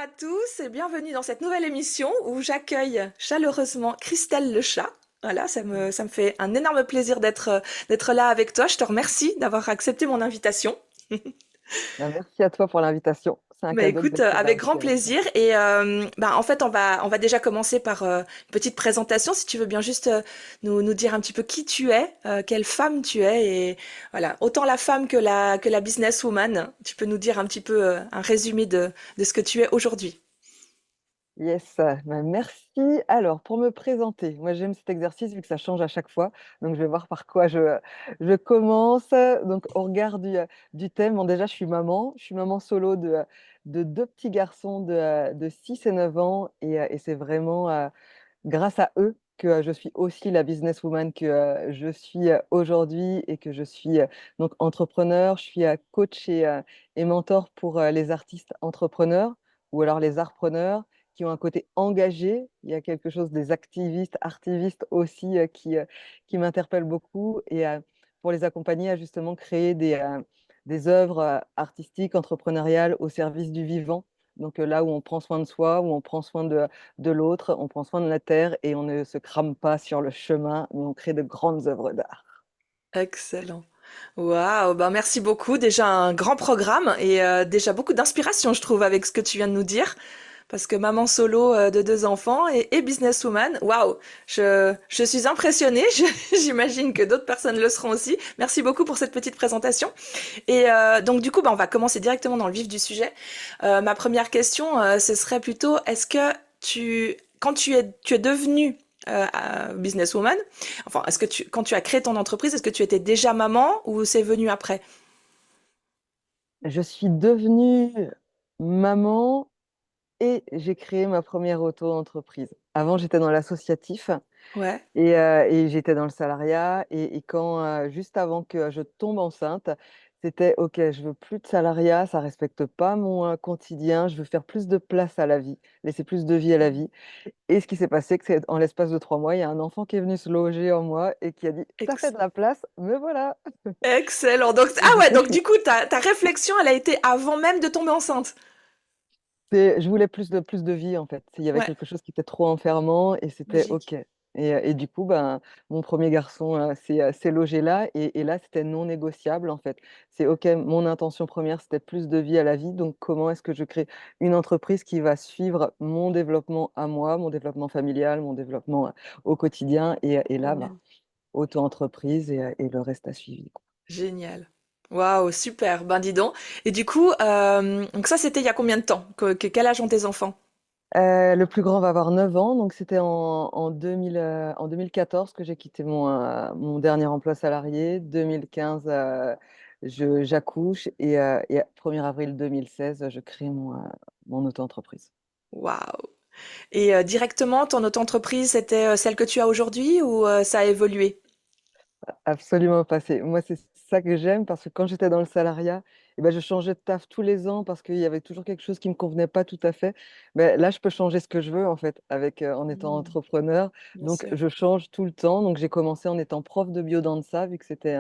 à tous et bienvenue dans cette nouvelle émission où j'accueille chaleureusement Christelle le chat. Voilà, ça me fait un énorme plaisir d'être là avec toi. Je te remercie d'avoir accepté mon invitation. Ben, merci à toi pour l'invitation. C'est un Bah cadeau écoute, d'être là avec grand aussi avec toi. plaisir. Et en fait, on va déjà commencer par une petite présentation. Si tu veux bien juste nous dire un petit peu qui tu es, quelle femme tu es, et voilà, autant la femme que la businesswoman. Tu peux nous dire un petit peu un résumé de ce que tu es aujourd'hui. Yes, ben, merci. Alors, pour me présenter, moi j'aime cet exercice vu que ça change à chaque fois. Donc, je vais voir par quoi je commence. Donc, au regard du thème, bon, déjà, je suis maman. Je suis maman solo de deux petits garçons de 6 et 9 ans. Et c'est vraiment grâce à eux que je suis aussi la businesswoman que je suis aujourd'hui et que je suis donc entrepreneur. Je suis coach et mentor pour les artistes entrepreneurs ou alors les artpreneurs qui ont un côté engagé. Il y a quelque chose des activistes, artivistes aussi qui m'interpellent beaucoup et pour les accompagner à justement créer des œuvres artistiques, entrepreneuriales au service du vivant. Donc là où on prend soin de soi, où on prend soin de l'autre, on prend soin de la terre et on ne se crame pas sur le chemin, mais on crée de grandes œuvres d'art. Excellent. Waouh, ben merci beaucoup. Déjà un grand programme et déjà beaucoup d'inspiration, je trouve, avec ce que tu viens de nous dire. Parce que maman solo de deux enfants et businesswoman, waouh, je suis impressionnée. J'imagine que d'autres personnes le seront aussi. Merci beaucoup pour cette petite présentation. Et donc du coup, ben, on va commencer directement dans le vif du sujet. Ma première question, ce serait plutôt, est-ce que quand tu es devenue businesswoman, enfin, quand tu as créé ton entreprise, est-ce que tu étais déjà maman ou c'est venu après? Je suis devenue maman et j'ai créé ma première auto-entreprise. Avant, j'étais dans l'associatif Ouais, et j'étais dans le salariat. Et quand, juste avant que je tombe enceinte, c'était OK, je veux plus de salariat, ça respecte pas mon quotidien, je veux faire plus de place à la vie, laisser plus de vie à la vie. Et ce qui s'est passé, que c'est en l'espace de 3 mois, il y a un enfant qui est venu se loger en moi et qui a dit: «Ça fait ex- de la place, me voilà!» excellent. Donc, Et ah du ouais, coup, donc du coup, ta réflexion, elle a été avant même de tomber enceinte. je voulais plus de vie, en fait. Il y avait Ouais, quelque chose qui était trop enfermant et c'était OK. logique. Et du coup, ben, mon premier garçon, s'est logé là et là, c'était non négociable, en fait. C'est OK, mon intention première, c'était plus de vie à la vie, donc comment est-ce que je crée une entreprise qui va suivre mon développement à moi, mon développement familial, mon développement, au quotidien et là, ben, Génial. auto-entreprise et le reste a suivi, quoi. Génial. Waouh, super. Ben dis donc. Et du coup, donc ça, c'était il y a combien de temps? Quel âge ont tes enfants? Le plus grand va avoir 9 ans, donc c'était en 2000, en 2014 que j'ai quitté mon dernier emploi salarié. 2015, j'accouche et 1er avril 2016, je crée mon auto-entreprise. Waouh. Et directement, ton auto-entreprise, c'était celle que tu as aujourd'hui ou ça a évolué? Absolument pas. Moi, c'est ça que j'aime parce que quand j'étais dans le salariat, eh ben, je changeais de taf tous les ans parce qu'il y avait toujours quelque chose qui me convenait pas tout à fait. Mais là, je peux changer ce que je veux en fait en étant Hmm, entrepreneur. bien Donc, sûr. je change tout le temps. Donc, j'ai commencé en étant prof de biodanza vu que c'était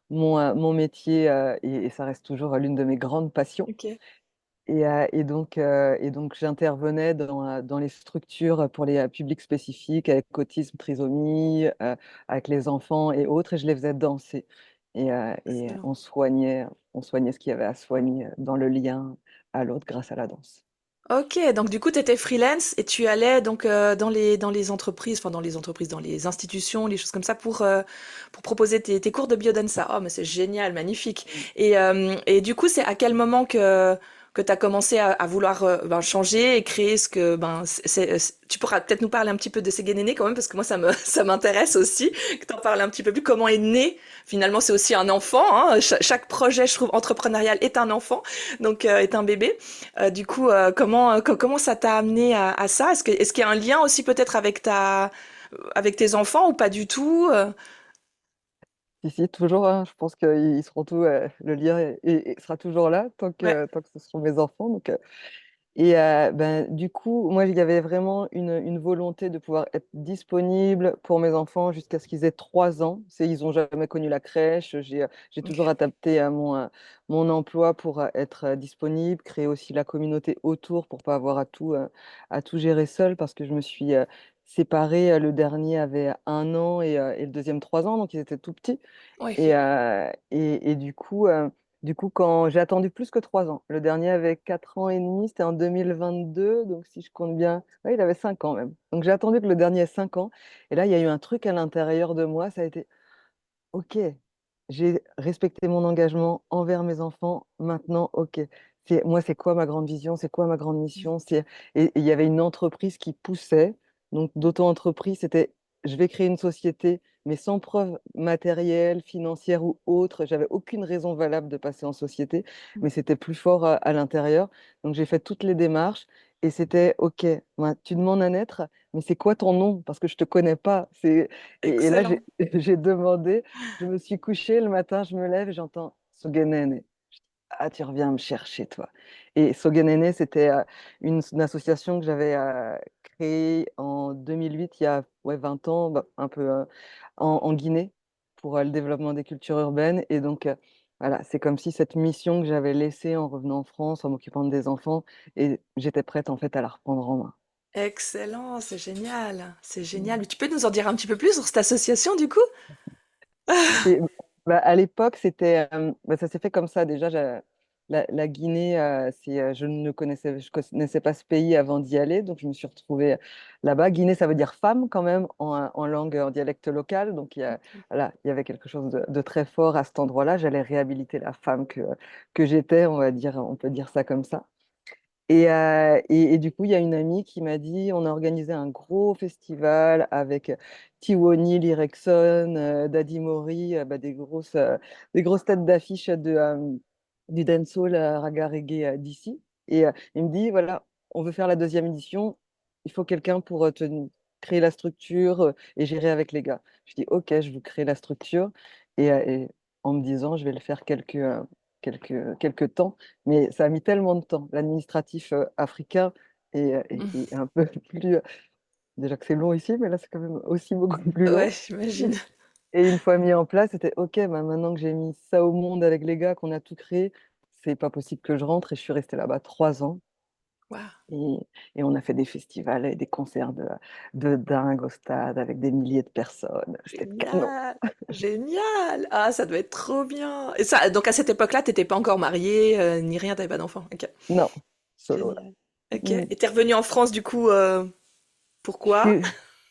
mon métier et ça reste toujours l'une de mes grandes passions. Ok. Et donc j'intervenais dans les structures pour les publics spécifiques avec autisme, trisomie, avec les enfants et autres, et je les faisais danser. Et Excellent. on soignait ce qu'il y avait à soigner dans le lien à l'autre grâce à la danse. Ok, donc du coup, tu étais freelance et tu allais donc dans les entreprises, enfin dans les institutions, les choses comme ça pour proposer tes cours de biodanza. Oh, mais c'est génial, magnifique. Et du coup, c'est à quel moment que tu as commencé à vouloir ben, changer et créer ce que ben tu pourras peut-être nous parler un petit peu de ces nénés quand même parce que moi ça m'intéresse aussi que tu en parles un petit peu plus. Comment est né? Finalement, c'est aussi un enfant. Hein. Chaque projet, je trouve, entrepreneurial est un enfant, donc est un bébé. Du coup, comment ça t'a amené à ça? Est-ce qu'il y a un lien aussi peut-être avec tes enfants ou pas du tout? Si, si, toujours, hein, je pense qu'ils seront tous, le lien sera toujours là tant Ouais, que ce seront mes enfants. Donc, Et ben, du coup, moi, il y avait vraiment une volonté de pouvoir être disponible pour mes enfants jusqu'à ce qu'ils aient 3 ans. Ils n'ont jamais connu la crèche. J'ai toujours OK. adapté à mon emploi pour être disponible, créer aussi la communauté autour pour pas avoir à tout gérer seul parce que je me suis séparée. Le dernier avait 1 an et le deuxième 3 ans, donc ils étaient tout petits. Oui. Et du coup, quand j'ai attendu plus que 3 ans, le dernier avait 4 ans et demi, c'était en 2022, donc si je compte bien, ouais, il avait 5 ans même. Donc j'ai attendu que le dernier ait 5 ans. Et là, il y a eu un truc à l'intérieur de moi, ça a été, OK, j'ai respecté mon engagement envers mes enfants. Maintenant, OK, moi, c'est quoi ma grande vision? C'est quoi ma grande mission? Et il y avait une entreprise qui poussait. Donc, d'auto-entreprise, c'était je vais créer une société, mais sans preuve matérielle, financière ou autre. J'avais aucune raison valable de passer en société, mais c'était plus fort à l'intérieur. Donc, j'ai fait toutes les démarches et c'était OK, ben, tu demandes à naître, mais c'est quoi ton nom? Parce que je ne te connais pas. Et là, Excellent. j'ai demandé. Je me suis couchée le matin, je me lève et j'entends Sogenene. Je dis, ah, tu reviens me chercher, toi. Et Sogenene, c'était une association que j'avais créée en 2008, il y a ouais, 20 ans, bah, un peu en Guinée, pour le développement des cultures urbaines. Et donc, voilà, c'est comme si cette mission que j'avais laissée en revenant en France, en m'occupant des enfants, et j'étais prête en fait à la reprendre en main. Excellent, c'est génial. C'est génial. Mais tu peux nous en dire un petit peu plus sur cette association, du coup? C'est, bah, à l'époque, bah, ça s'est fait comme ça. Déjà, la Guinée, je connaissais pas ce pays avant d'y aller, donc je me suis retrouvée là-bas. Guinée, ça veut dire femme quand même en langue, en dialecte local. Donc OK. voilà, il y avait quelque chose de très fort à cet endroit-là. J'allais réhabiliter la femme que j'étais, on peut dire ça comme ça. Et du coup, il y a une amie qui m'a dit, on a organisé un gros festival avec Tiwoni, Lirexon, Daddy Mori, bah, des grosses têtes d'affiche du dancehall raga reggae d'ici. Et il me dit, voilà, on veut faire la deuxième édition, il faut quelqu'un pour créer la structure et gérer avec les gars. Je dis, OK, je vous crée la structure. Et en me disant, je vais le faire quelques temps. Mais ça a mis tellement de temps. L'administratif africain est un peu plus. Déjà que c'est long ici, mais là, c'est quand même aussi beaucoup plus Ouais, long. j'imagine. Et une fois mis en place, c'était OK, bah, maintenant que j'ai mis ça au monde avec les gars, qu'on a tout créé, c'est pas possible que je rentre. Et je suis restée là-bas 3 ans. Waouh! Et, et on a fait des festivals et des concerts de dingue au stade avec des milliers de personnes. C'était canon. Génial! Génial! Ah, ça doit être trop bien. Et ça, donc à cette époque-là, t'étais pas encore mariée, ni rien, t'avais pas d'enfant. OK. Non, solo là. Génial. OK. Mm. Et t'es revenue en France, du coup, Je pourquoi? suis,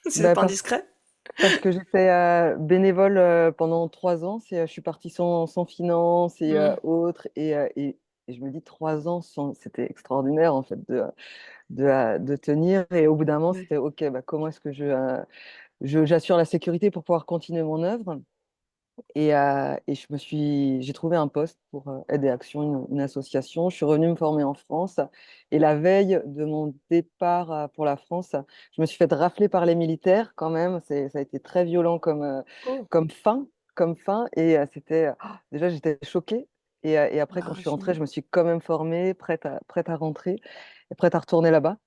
Si c'est bah, pas indiscret? parce que j'étais bénévole pendant 3 ans. Je suis partie sans finance et Hmm. autres. Et je me dis 3 ans, c'était extraordinaire en fait de tenir. Et au bout d'un moment, Ouais. c'était OK, bah, comment est-ce que j'assure la sécurité pour pouvoir continuer mon œuvre? Et j'ai trouvé un poste pour Aide et Action, une association. Je suis revenue me former en France. Et la veille de mon départ pour la France, je me suis fait rafler par les militaires quand même. Ça a été très violent Oh, comme fin, comme fin. Et déjà, j'étais choquée. Et après, quand ah, je suis rentrée, je j'imagine. me suis quand même formée, prête à rentrer et prête à retourner là-bas.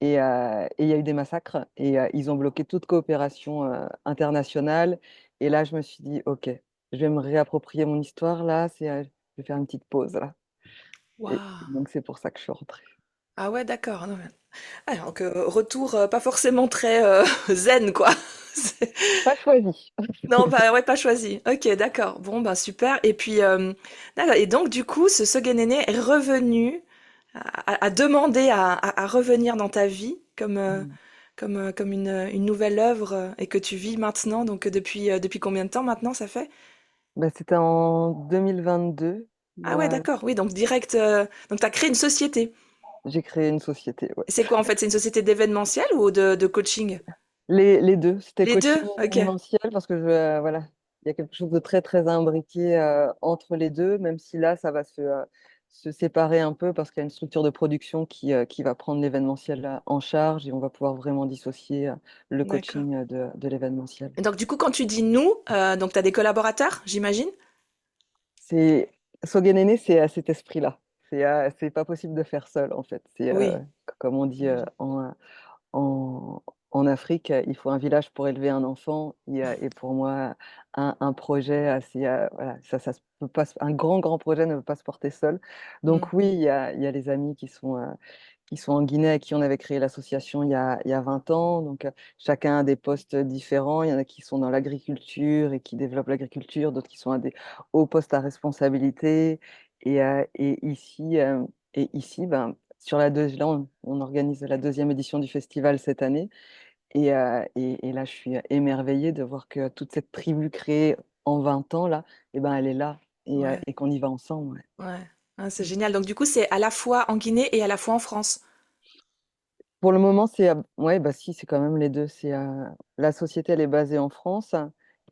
Et il y a eu des massacres et ils ont bloqué toute coopération internationale. Et là, je me suis dit, OK, je vais me réapproprier mon histoire là. Je vais faire une petite pause là. Et Waouh! donc, c'est pour ça que je suis rentrée. Ah ouais, d'accord. Non, ah, donc, retour pas forcément très zen, quoi. C'est- Pas choisi. Non, pas, ouais, pas choisi. Ok, d'accord. Bon, bah super. Et puis, d'accord. Et donc, du coup, ce Sogenene est revenu, a demandé à revenir dans ta vie Mm. comme une nouvelle œuvre et que tu vis maintenant. Donc, depuis combien de temps maintenant ça fait? Bah, c'était en 2022. Ah ouais, d'accord. Oui, donc direct. Donc, tu as créé une société. J'ai créé une société. Ouais. Et c'est quoi en fait? C'est une société d'événementiel ou de coaching? Les deux, c'était Les deux? coaching Ok. événementiel parce que voilà, il y a quelque chose de très très imbriqué entre les deux, même si là ça va se séparer un peu parce qu'il y a une structure de production qui va prendre l'événementiel en charge et on va pouvoir vraiment dissocier le D'accord. coaching de l'événementiel. Et donc, du coup, quand tu dis nous, donc tu as des collaborateurs, j'imagine? C'est Sogenene, c'est à cet esprit-là. C'est pas possible de faire seul, en fait. Oui, Comme on dit j'imagine. en, en Afrique, il faut un village pour élever un enfant. Et pour moi, un projet, voilà, ça se peut pas, un grand, grand projet ne peut pas se porter seul. Mm. Donc oui, il y a les amis qui sont en Guinée, avec qui on avait créé l'association il y a 20 ans. Donc chacun a des postes différents. Il y en a qui sont dans l'agriculture et qui développent l'agriculture, d'autres qui sont à des hauts postes à responsabilité. Et ici, ben, là, on organise la deuxième édition du festival cette année. Et là, je suis émerveillée de voir que toute cette tribu créée en 20 ans, là, eh ben, elle est là Ouais, et qu'on y va ensemble. ouais. Ah, c'est Ouais. génial. Donc du coup, c'est à la fois en Guinée et à la fois en France. Pour le moment, ouais, bah si, c'est quand même les deux. La société, elle est basée en France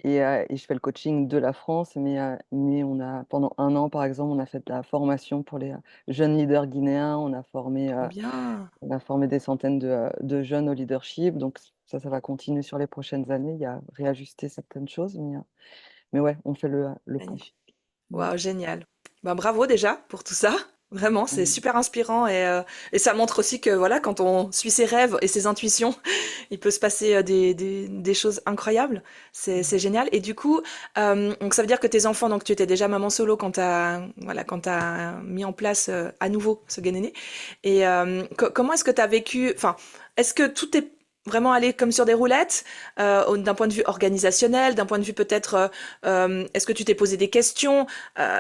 et je fais le coaching de la France, mais pendant un an, par exemple, on a fait de la formation pour les jeunes leaders guinéens. Trop bien. On a formé des centaines de jeunes au leadership. Donc ça va continuer sur les prochaines années. Il y a réajusté certaines choses, mais ouais, on fait le pont. Magnifique. Mm. Waouh, génial. Ben, bravo déjà pour tout ça. Vraiment, c'est Mm. super inspirant et ça montre aussi que voilà, quand on suit ses rêves et ses intuitions, il peut se passer des choses incroyables. C'est génial. Et du coup, donc ça veut dire que tes enfants, donc tu étais déjà maman solo quand voilà, quand t'as mis en place à nouveau ce Guénéné. Et comment est-ce que tu as vécu, enfin, est-ce que tout est vraiment allé comme sur des roulettes, d'un point de vue organisationnel, d'un point de vue peut-être, est-ce que tu t'es posé des questions?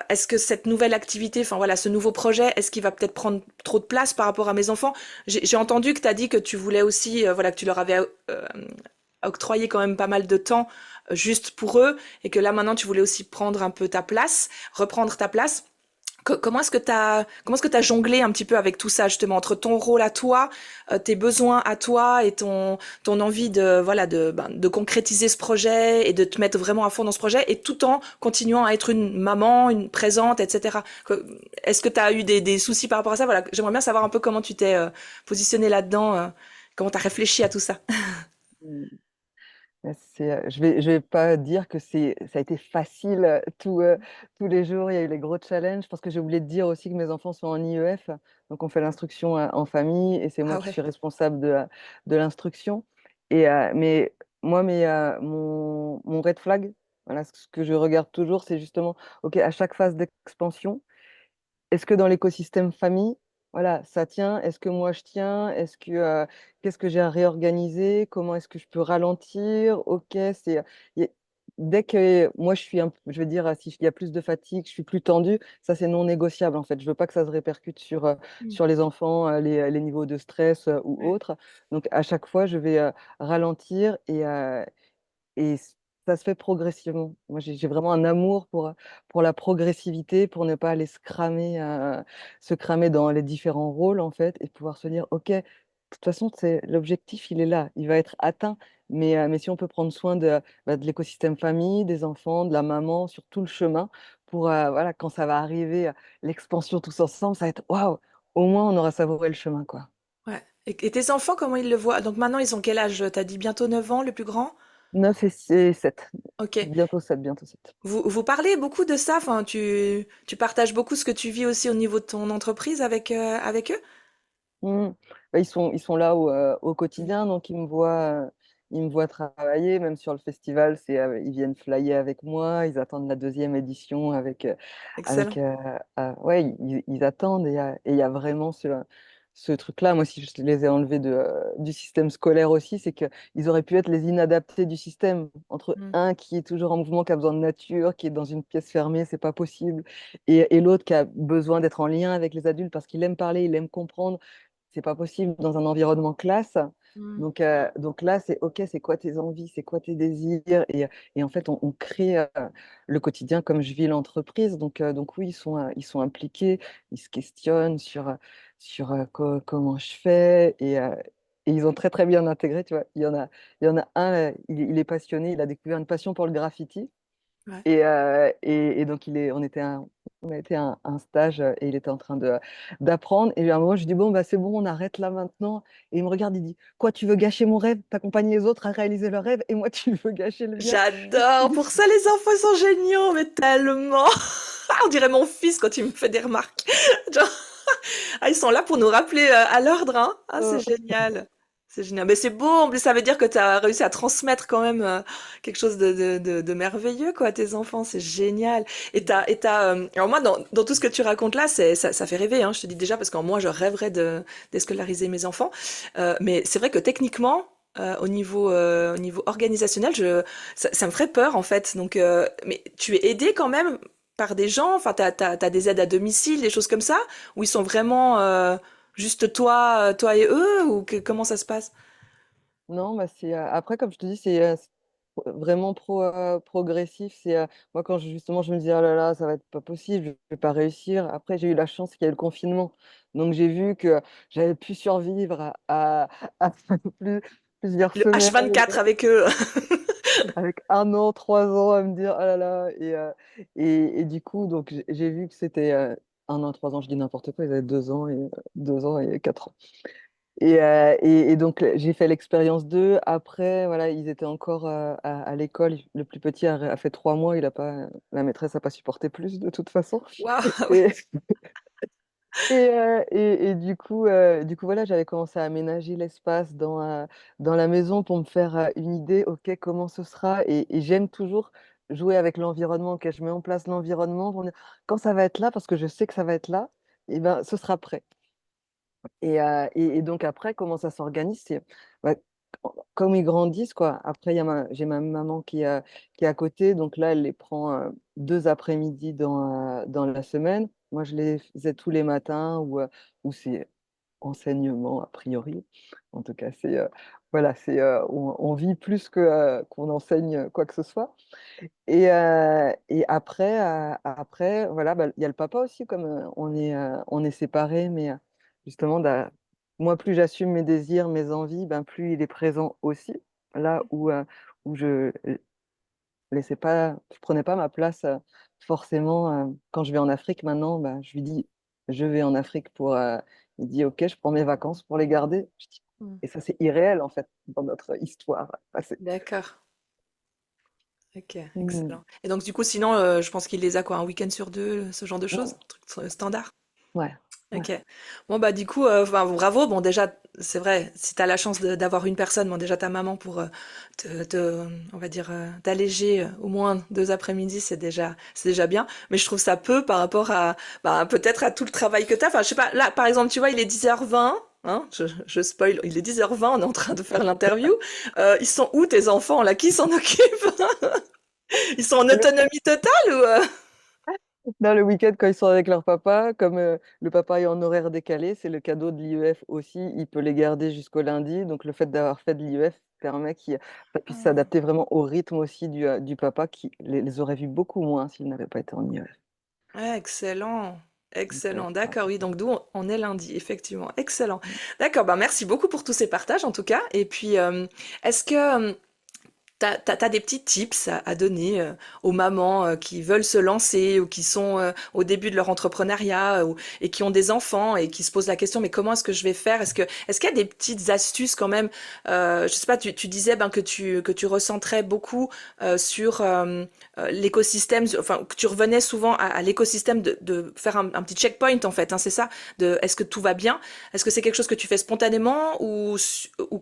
Est-ce que cette nouvelle activité, enfin voilà, ce nouveau projet, est-ce qu'il va peut-être prendre trop de place par rapport à mes enfants? J'ai entendu que tu as dit que tu voulais aussi, voilà, que tu leur avais octroyé quand même pas mal de temps juste pour eux et que là maintenant tu voulais aussi prendre un peu ta place, reprendre ta place. Comment est-ce que t'as jonglé un petit peu avec tout ça justement entre ton rôle à toi, tes besoins à toi et ton envie de voilà de concrétiser ce projet et de te mettre vraiment à fond dans ce projet et tout en continuant à être une maman, une présente, etc. Est-ce que tu as eu des soucis par rapport à ça? Voilà, j'aimerais bien savoir un peu comment tu t'es positionné là-dedans, comment tu as réfléchi à tout ça. Mm. Je vais pas dire que ça a été facile tous les jours. Il y a eu les gros challenges. Parce que j'ai oublié de dire aussi que mes enfants sont en IEF. Donc, on fait l'instruction en famille et c'est moi Ah qui ouais, suis responsable de l'instruction. Mais moi, mon red flag, voilà, ce que je regarde toujours, c'est justement, OK, à chaque phase d'expansion, est-ce que dans l'écosystème famille, voilà, ça tient? Est-ce que moi je tiens? Qu'est-ce que j'ai à réorganiser? Comment est-ce que je peux ralentir? OK, y a dès que moi je veux dire, s'il y a plus de fatigue, je suis plus tendue, ça c'est non négociable en fait. Je veux pas que ça se répercute mm, sur les enfants, les niveaux de stress, ou ouais, autres. Donc à chaque fois, je vais, ralentir et ça se fait progressivement. Moi, j'ai vraiment un amour pour la progressivité, pour ne pas aller se cramer dans les différents rôles, en fait, et pouvoir se dire: «OK, de toute façon, c'est l'objectif, il est là, il va être atteint, mais si on peut prendre soin de l'écosystème famille, des enfants, de la maman, sur tout le chemin pour, voilà, quand ça va arriver, l'expansion tous ensemble, ça va être: «Waouh! Au moins, on aura savouré le chemin, quoi». ouais. Et tes enfants, comment ils le voient? Donc maintenant, ils ont quel âge? T'as dit bientôt 9 ans, le plus grand? 9 et 7, Ok. bientôt 7, bientôt 7. Vous parlez beaucoup de ça, enfin, tu partages beaucoup ce que tu vis aussi au niveau de ton entreprise avec eux? Mmh. Bah, ils sont là au Mm. quotidien, donc ils me voient travailler. Même sur le festival, ils viennent flyer avec moi, ils attendent la deuxième édition Excellent. ouais, ils attendent et il y a vraiment ce truc-là. Moi, si je les ai enlevés du système scolaire aussi, c'est qu'ils auraient pu être les inadaptés du système. Entre Mm. un qui est toujours en mouvement, qui a besoin de nature, qui est dans une pièce fermée, c'est pas possible, et l'autre qui a besoin d'être en lien avec les adultes parce qu'il aime parler, il aime comprendre. C'est pas possible dans un environnement classe. Mm. Donc là, c'est OK, c'est quoi tes envies, c'est quoi tes désirs? Et en fait, on crée le quotidien comme je vis l'entreprise. Donc oui, ils sont impliqués, ils se questionnent sur comment je fais et ils ont très très bien intégré, tu vois. Il y en a un, il est passionné, il a découvert une passion pour le graffiti. Ouais. Et donc, on a été à un stage et il était en train d'apprendre. Et à un moment, je dis, bon, bah, c'est bon, on arrête là maintenant. Et il me regarde, il dit, quoi, tu veux gâcher mon rêve, t'accompagner les autres à réaliser leur rêve et moi, tu veux gâcher le mien? J'adore. Pour ça, les enfants sont géniaux, mais tellement. On dirait mon fils quand il me fait des remarques. Genre, ah, ils sont là pour nous rappeler à l'ordre, hein. Ah, c'est génial. C'est génial. Mais c'est beau, en plus, ça veut dire que tu as réussi à transmettre quand même quelque chose de merveilleux, quoi, à tes enfants. C'est génial. Alors moi, dans tout ce que tu racontes là, ça fait rêver, hein, je te dis déjà, parce qu'en moi, je rêverais d'escolariser mes enfants. Mais c'est vrai que techniquement, au niveau organisationnel, ça me ferait peur, en fait. Donc, mais tu es aidé quand même par des gens, enfin, t'as des aides à domicile, des choses comme ça, où ils sont vraiment juste toi et eux, ou comment ça se passe? Non, bah, après, comme je te dis, c'est vraiment progressif. Moi, quand justement, je me disais, oh là là, ça va être pas possible, je vais pas réussir. Après, j'ai eu la chance qu'il y ait le confinement. Donc, j'ai vu que j'avais pu survivre à plus- plusieurs Le semaines H24 avec eux. avec 1 an, 3 ans à me dire, oh là là. Et du coup, donc, j'ai vu que c'était 1 an, 3 ans, je dis n'importe quoi, ils avaient 2 ans et 2 ans et 4 ans. Et donc, j'ai fait l'expérience d'eux. Après, voilà, ils étaient encore à l'école. Le plus petit a fait 3 mois. La maîtresse n'a pas supporté plus de toute façon. Waouh, ouais. Et, et du coup, voilà, j'avais commencé à aménager l'espace dans la maison pour me faire une idée, OK, comment ce sera. Et j'aime toujours jouer avec l'environnement. OK, je mets en place l'environnement pour me dire, quand ça va être là, parce que je sais que ça va être là, et ben, ce sera prêt. Et donc après, comment ça s'organise? Bah, comme ils grandissent, quoi. Après, j'ai ma maman qui est à côté, donc là, elle les prend 2 après-midi dans la semaine. Moi, je les faisais tous les matins ou c'est enseignement a priori. En tout cas, voilà, on vit plus qu'on enseigne quoi que ce soit. Et après, voilà, bah, il y a le papa aussi, comme on est séparés, mais justement, moi, plus j'assume mes désirs, mes envies, ben, plus il est présent aussi. Là où je prenais pas ma place forcément. Quand je vais en Afrique maintenant, ben, je lui dis, je vais en Afrique il dit, ok, je prends mes vacances pour les garder. Hmm. Et ça, c'est irréel, en fait, dans notre histoire passée. D'accord. Ok, Mm. excellent. Et donc du coup, sinon, je pense qu'il les a quoi, un week-end sur deux, ce genre de choses, Mm. un truc standard. Ouais, ouais. Ok. Bon bah du coup, enfin, bravo. Bon déjà, c'est vrai, si t'as la chance d'avoir une personne, bon déjà ta maman pour on va dire, t'alléger au moins 2 après-midi, c'est déjà bien. Mais je trouve ça peu par rapport à, bah, peut-être à tout le travail que t'as. Enfin, je sais pas. Là, par exemple, tu vois, il est 10h20. Hein, je spoil, il est 10h20, on est en train de faire l'interview. Ils sont où tes enfants là? Qui s'en occupe? Ils sont en autonomie totale ou Là, le week-end, quand ils sont avec leur papa, comme le papa est en horaire décalé, c'est le cadeau de l'IEF aussi. Il peut les garder jusqu'au lundi. Donc, le fait d'avoir fait de l'IEF permet qu'il ça puisse s'adapter vraiment au rythme aussi du papa qui les aurait vus beaucoup moins s'il n'avait pas été en IEF. Ouais, excellent. Donc, Excellent. voilà. D'accord, oui. Donc, d'où on est lundi, effectivement. Excellent. D'accord. Bah, merci beaucoup pour tous ces partages, en tout cas. Et puis, est-ce que t'as des petits tips à donner aux mamans qui veulent se lancer ou qui sont au début de leur entrepreneuriat et qui ont des enfants et qui se posent la question, mais comment est-ce que je vais faire? Est-ce qu'il y a des petites astuces quand même? Je sais pas, tu disais ben, que tu recentrais beaucoup sur l'écosystème, enfin que tu revenais souvent à l'écosystème de faire un petit checkpoint en fait, hein, c'est ça? De est-ce que tout va bien? Est-ce que c'est quelque chose que tu fais spontanément ou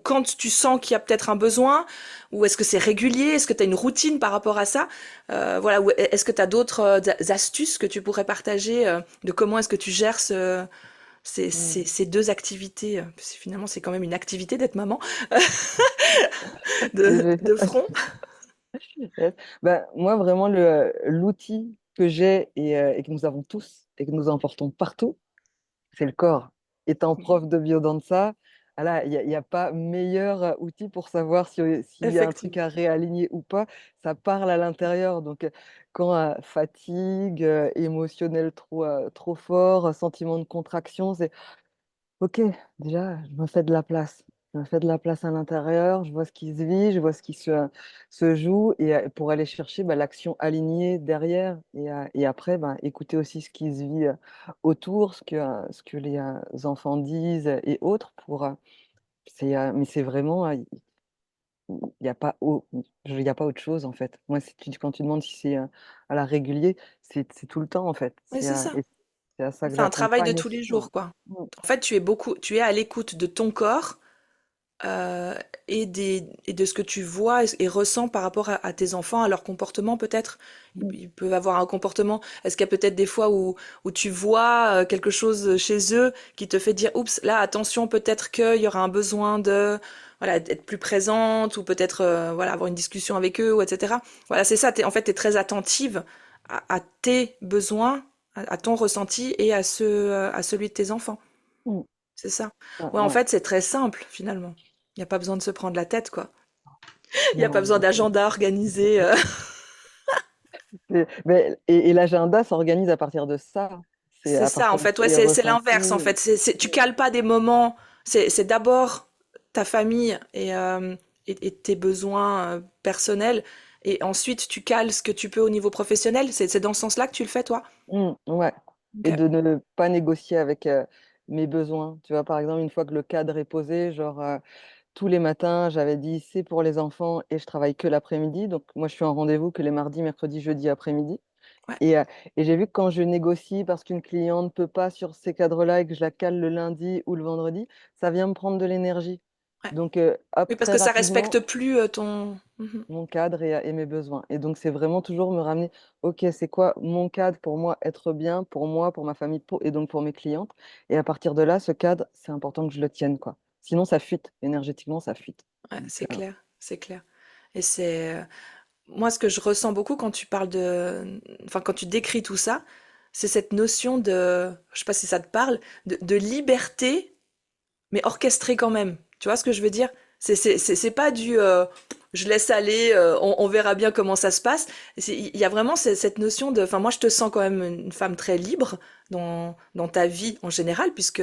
quand tu sens qu'il y a peut-être un besoin? Ou est-ce que c'est régulier? Est-ce que tu as une routine par rapport à ça? Voilà. Ou est-ce que tu as d'autres astuces que tu pourrais partager de comment est-ce que tu gères Mm. ces deux activités? Parce que finalement, c'est quand même une activité d'être maman de front. Yes. Bah, moi, vraiment, l'outil que j'ai et que nous avons tous et que nous emportons partout, c'est le corps. Étant prof de biodanza, voilà, il y a pas meilleur outil pour savoir s'il y a un truc Effectivement. à réaligner ou pas. Ça parle à l'intérieur. Donc, quand fatigue, émotionnel trop fort, sentiment de contraction, c'est OK, déjà, je me fais de la place. Je me fais de la place à l'intérieur, je vois ce qui se vit, je vois ce qui se joue, et pour aller chercher bah, l'action alignée derrière, et après bah, écouter aussi ce qui se vit autour, ce que les enfants disent et autres. Mais c'est vraiment, il n'y a pas, il y a pas autre chose en fait. Moi, quand tu demandes si c'est à la régulier, c'est tout le temps en fait. Oui, c'est ça. Et c'est à ça que C'est un travail de j'accompagne tous les aussi, hein. jours, quoi. Mm. En fait, tu es à l'écoute de ton corps euh, et de ce que tu vois et ressens par rapport à tes enfants, à leur comportement peut-être. Mm. Ils peuvent avoir un comportement. Est-ce qu'il y a peut-être des fois où tu vois quelque chose chez eux qui te fait dire, oups, là, attention, peut-être qu'il y aura un besoin de, voilà, d'être plus présente ou peut-être, voilà, avoir une discussion avec eux ou etc. Voilà, c'est ça. En fait, t'es très attentive à tes besoins, à ton ressenti et à celui de tes enfants. Mm. C'est ça. Ouais, Ouais, en ouais. fait, c'est très simple, finalement. Il n'y a pas besoin de se prendre la tête, quoi. Il n'y a pas Non, besoin d'agenda organisé. et l'agenda s'organise à partir de ça. C'est C'est à ça, en partir de fait. Ouais, tes c'est ressentis. l'inverse, en fait. Tu cales pas des moments. C'est d'abord ta famille et tes besoins personnels. Et ensuite, tu cales ce que tu peux au niveau professionnel. C'est dans ce sens-là que tu le fais, toi? Ouais. Et Ok. de ne pas négocier avec mes besoins. Tu vois, par exemple, une fois que le cadre est posé, genre tous les matins, j'avais dit c'est pour les enfants et je travaille que l'après-midi. Donc moi, je suis en rendez-vous que les mardis, mercredis, jeudi après-midi. Ouais, Et j'ai vu que quand je négocie parce qu'une cliente ne peut pas sur ces cadres-là et que je la cale le lundi ou le vendredi, ça vient me prendre de l'énergie. ouais. Donc, hop, Oui, parce très que ça respecte rapidement, plus ton... Mhm. mon cadre et mes besoins. Et donc, c'est vraiment toujours me ramener, OK, c'est quoi mon cadre pour moi être bien, pour moi, pour ma famille, et donc pour mes clientes. Et à partir de là, ce cadre, c'est important que je le tienne, quoi. Sinon, ça fuite. Énergétiquement, ça fuite. Ouais, Donc, c'est clair, c'est clair. Et c'est... moi, ce que je ressens beaucoup quand tu parles de... Enfin, quand tu décris tout ça, c'est cette notion de... Je sais pas si ça te parle, de liberté mais orchestré quand même. Tu vois ce que je veux dire? C'est pas du je laisse aller, on verra bien comment ça se passe. Il y a vraiment cette notion de. Enfin, moi, je te sens quand même une femme très libre dans ta vie en général, puisque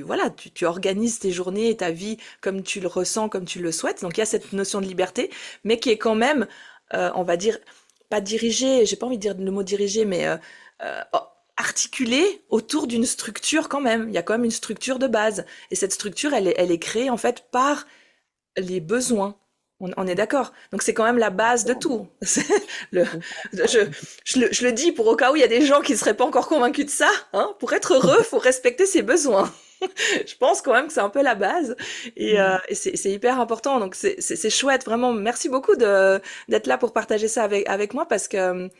voilà, tu organises tes journées et ta vie comme tu le ressens, comme tu le souhaites. Donc, il y a cette notion de liberté, mais qui est quand même, on va dire, pas dirigée, j'ai pas envie de dire le mot dirigée, mais euh, articulée autour d'une structure quand même. Il y a quand même une structure de base. Et cette structure, elle est créée en fait par les besoins. On est d'accord. Donc c'est quand même la base de tout. Le, je le dis pour au cas où il y a des gens qui ne seraient pas encore convaincus de ça. Hein, pour être heureux, faut respecter ses besoins. Je pense quand même que c'est un peu la base et c'est hyper important. Donc c'est chouette, vraiment. Merci beaucoup d'être là pour partager ça avec moi parce que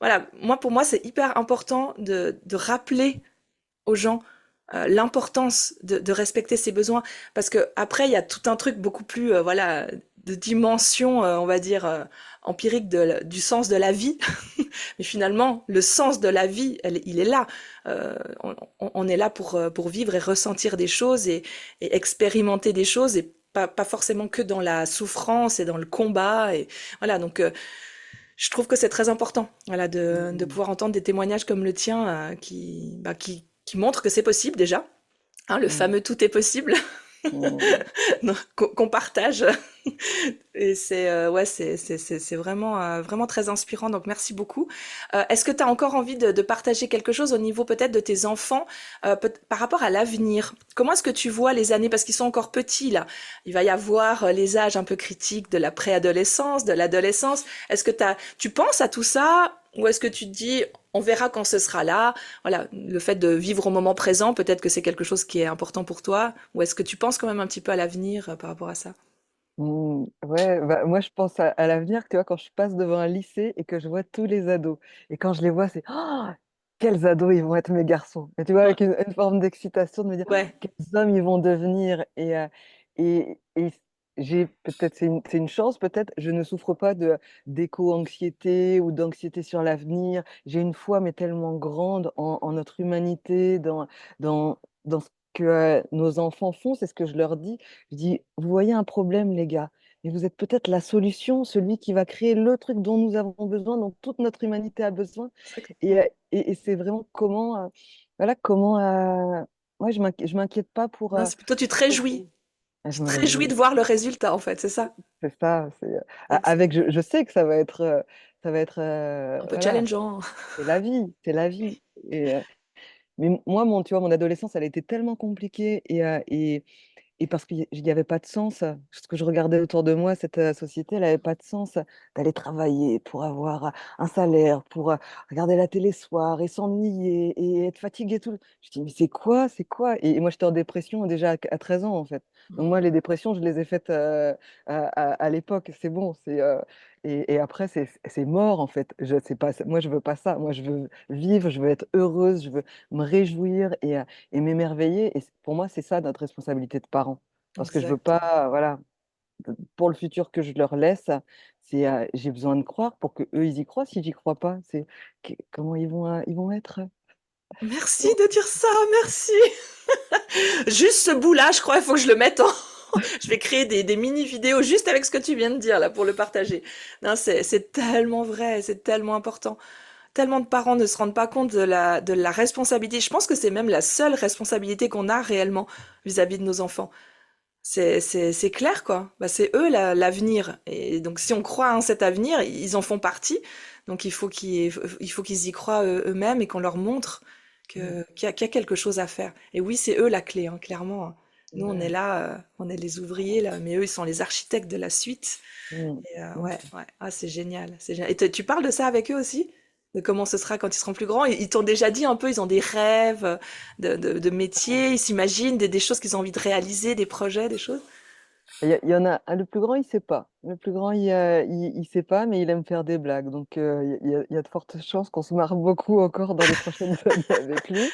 voilà, moi pour moi c'est hyper important de rappeler aux gens l'importance de respecter ses besoins parce que après il y a tout un truc beaucoup plus voilà de dimension on va dire empirique du sens de la vie mais finalement le sens de la vie il est là. On est là pour vivre et ressentir des choses et expérimenter des choses et pas forcément que dans la souffrance et dans le combat et voilà donc je trouve que c'est très important, voilà, de pouvoir entendre des témoignages comme le tien qui montrent que c'est possible déjà. Hein, le fameux tout est possible qu'on partage. Et c'est ouais, c'est vraiment, vraiment très inspirant. Donc merci beaucoup. Est-ce que tu as encore envie de partager quelque chose au niveau peut-être de tes enfants par rapport à l'avenir? Comment est-ce que tu vois les années parce qu'ils sont encore petits là? Il va y avoir les âges un peu critiques de la préadolescence, de l'adolescence. Est-ce que tu penses à tout ça ou est-ce que tu te dis on verra quand ce sera là? Voilà, le fait de vivre au moment présent, peut-être que c'est quelque chose qui est important pour toi. Ou est-ce que tu penses quand même un petit peu à l'avenir par rapport à ça? Ouais, bah, moi je pense à l'avenir, tu vois, quand je passe devant un lycée et que je vois tous les ados. Et quand je les vois, c'est oh, quels ados ils vont être mes garçons. Et tu vois, Ouais. avec une forme d'excitation de me dire oh, Ouais. quels hommes ils vont devenir. Et j'ai peut-être, c'est une chance, peut-être, je ne souffre pas d'éco-anxiété ou d'anxiété sur l'avenir. J'ai une foi, mais tellement grande en notre humanité, dans ce que nos enfants font, c'est ce que je leur dis. Je dis, vous voyez un problème, les gars, et vous êtes peut-être la solution, celui qui va créer le truc dont nous avons besoin, dont toute notre humanité a besoin. Et c'est vraiment comment, voilà, comment, ouais, je m'inquiète pas Non, c'est plutôt tu te réjouis. Je Tu me te réjouis réjouis. de voir le résultat, en fait, c'est ça? C'est ça, Excellent. avec je sais que ça va être, Un peu voilà, challengeant. c'est la vie et mais moi, tu vois, mon adolescence, elle a été tellement compliquée et parce qu'il y avait pas de sens. Ce que je regardais autour de moi, cette, société, elle avait pas de sens. D'aller travailler pour avoir, un salaire, pour, regarder la télé le soir et s'ennuyer et être fatigué tout le je dis: «Mais c'est quoi? C'est quoi?» Et moi, j'étais en dépression déjà à 13 ans, en fait. Donc moi, Mmh. les dépressions, je les ai faites, à l'époque. C'est bon, et après c'est mort, en fait. Je c'est pas moi, je veux pas ça. Moi, je veux vivre, je veux être heureuse, je veux me réjouir et m'émerveiller et c pour moi, c'est ça notre responsabilité de parents. Parce que je veux Exactement. pas, voilà, pour le futur que je leur laisse, j'ai besoin de croire pour qu'eux, ils y croient. Si j'y crois pas, c'est comment ils vont être? Merci de dire ça, merci. Juste ce bout-là, je crois, il faut que je le mette en je vais créer des mini vidéos juste avec ce que tu viens de dire là pour le partager. Non, c'est tellement vrai, c'est tellement important. Tellement de parents ne se rendent pas compte de la responsabilité. Je pense que c'est même la seule responsabilité qu'on a réellement vis-à-vis de nos enfants. C'est clair, quoi. Bah, c'est eux l'avenir. Et donc, si on croit en cet avenir, ils en font partie. Donc, il faut qu'ils y croient eux-mêmes et qu'on leur montre Mmh, qu'il y a quelque chose à faire. Et oui, c'est eux la clé, hein, clairement, hein. Nous, on est ouais. là, on est les ouvriers, là, mais eux, ils sont les architectes de la suite. Mmh. Et ouais, Mmh. ouais. Ah, c'est génial, c'est génial. Et tu parles de ça avec eux aussi? De comment ce sera quand ils seront plus grands? Ils t'ont déjà dit un peu, ils ont des rêves de métiers, ils s'imaginent des choses qu'ils ont envie de réaliser, des projets, des choses? Il y en a le plus grand, il sait pas. Le plus grand, il sait pas, mais il aime faire des blagues. Donc, il y a de fortes chances qu'on se marre beaucoup encore dans les prochaines années avec lui.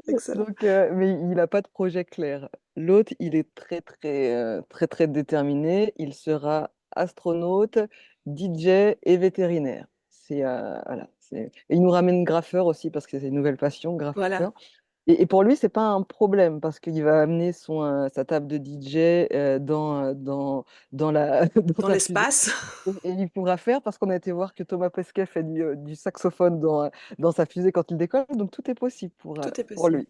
Excellent. Donc, mais il a pas de projet clair. L'autre, il est très, très, très, très déterminé. Il sera astronaute, DJ et vétérinaire. Voilà, et il nous ramène graffeur aussi parce que c'est une nouvelle passion, Voilà, graffeur. Et pour lui, c'est pas un problème parce qu'il va amener sa table de DJ, dans la dans dans sa fusée l'espace, et il pourra faire parce qu'on a été voir que Thomas Pesquet fait du saxophone dans sa fusée quand il décolle, donc tout est possible tout est pour possible. lui.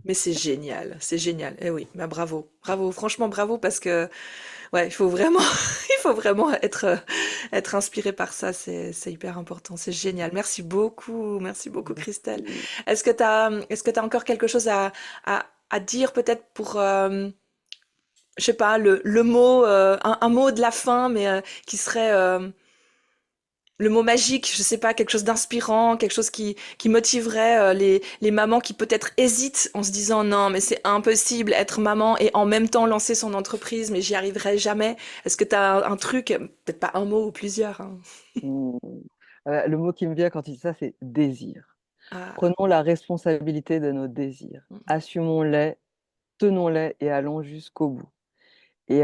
Mais c'est génial, c'est génial. Eh oui, bah bravo, bravo, franchement bravo parce que ouais, il faut vraiment, il faut vraiment être inspiré par ça. C'est hyper important. C'est génial. Merci beaucoup, Christelle. Merci. Est-ce que t'as encore quelque chose à dire peut-être pour, je sais pas, le mot, un mot de la fin, mais qui serait le mot magique, je sais pas, quelque chose d'inspirant, quelque chose qui motiverait les mamans qui peut-être hésitent en se disant non, mais c'est impossible être maman et en même temps lancer son entreprise, mais j'y arriverai jamais. Est-ce que tu as un truc, peut-être pas un mot ou plusieurs, hein. Mmh. Le mot qui me vient quand tu dis ça, c'est désir. Ah, Prenons la responsabilité de nos désirs. mm, Assumons-les, tenons-les et allons jusqu'au bout. Et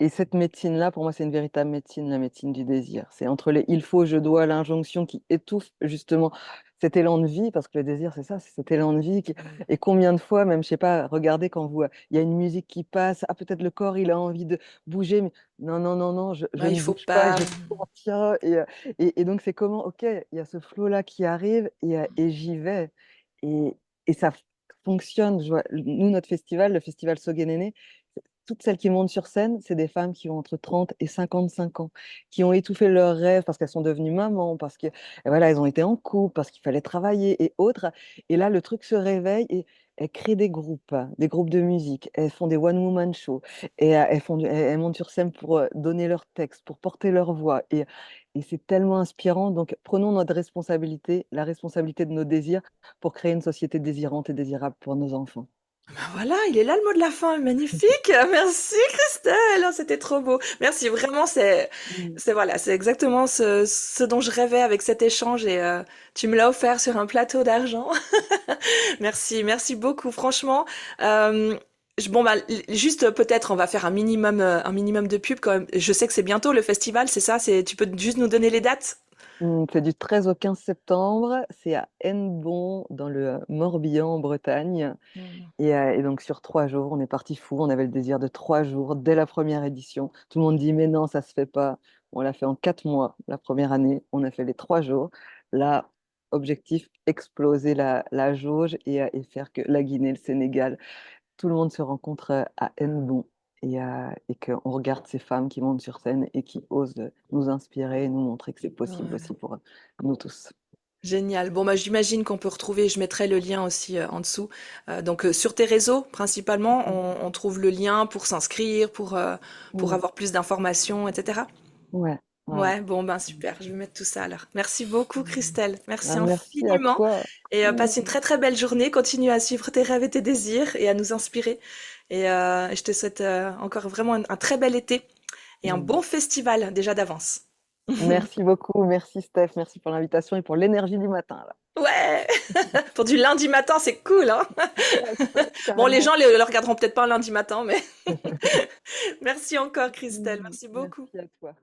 Et cette médecine-là, pour moi, c'est une véritable médecine, la médecine du désir. C'est entre les «il faut», «je dois», l'injonction qui étouffe justement cet élan de vie, parce que le désir, c'est ça, c'est cet élan de vie qui mm. et combien de fois même, je sais pas, regardez quand il y a une musique qui passe, ah peut-être le corps, il a envie de bouger, mais non, non, non, non, je Ah, il ne faut bouge pas, pas. je contiens et donc c'est comment, OK, il y a ce flow-là qui arrive et j'y vais et ça fonctionne. Je vois nous, notre festival, le festival Sogué toutes celles qui montent sur scène, c'est des femmes qui ont entre 30 et 55 ans, qui ont étouffé leurs rêves parce qu'elles sont devenues mamans, parce que, voilà, elles ont été en couple, parce qu'il fallait travailler et autres. Et là, le truc se réveille et elles créent des groupes de musique. Elles font des one woman shows et elles montent sur scène pour donner leur texte, pour porter leur voix. Et c'est tellement inspirant. Donc, prenons notre responsabilité, la responsabilité de nos désirs pour créer une société désirante et désirable pour nos enfants. Ben voilà, il est là le mot de la fin, magnifique. Merci Christelle, oh, c'était trop beau. Merci, vraiment, Mm. voilà, c'est exactement ce dont je rêvais avec cet échange et tu me l'as offert sur un plateau d'argent. Merci, merci beaucoup. Franchement, bon bah juste peut-être on va faire un minimum de pub quand même. Je sais que c'est bientôt le festival, c'est ça? Tu peux juste nous donner les dates? C'est du 13 au 15 septembre, c'est à Hennebont, dans le Morbihan, en Bretagne. Hmm. Et donc sur 3 jours, on est parti fou, on avait le désir de 3 jours dès la première édition. Tout le monde dit mais non, ça se fait pas. On l'a fait en 4 mois, la première année, on a fait les 3 jours. Là, objectif, exploser la jauge et faire que la Guinée, le Sénégal, tout le monde se rencontre à Hennebont et qu'on regarde ces femmes qui montent sur scène et qui osent nous inspirer et nous montrer que c'est possible Ouais. aussi pour nous tous. Génial. Bon, bah, j'imagine qu'on peut retrouver, je mettrai le lien aussi en dessous. Donc, sur tes réseaux, principalement, on trouve le lien pour s'inscrire, pour Mm. avoir plus d'informations, etc. Ouais, ouais, ouais. Ouais, bon, ben super, je vais mettre tout ça alors. Merci beaucoup, Mm. Christelle. Merci Ah, merci à infiniment. toi. Et Mm. passe une très très belle journée. Continue à suivre tes rêves et tes désirs et à nous inspirer. Et je te souhaite encore vraiment un très bel été et un Mm. bon festival déjà d'avance. Merci beaucoup, merci Steph, merci pour l'invitation et pour l'énergie du matin là. Ouais, pour du lundi matin, c'est cool, hein. Yes, Bon, les carrément. gens le regarderont peut-être pas un lundi matin, mais merci encore, Christelle. Mm. Merci beaucoup. Merci à toi.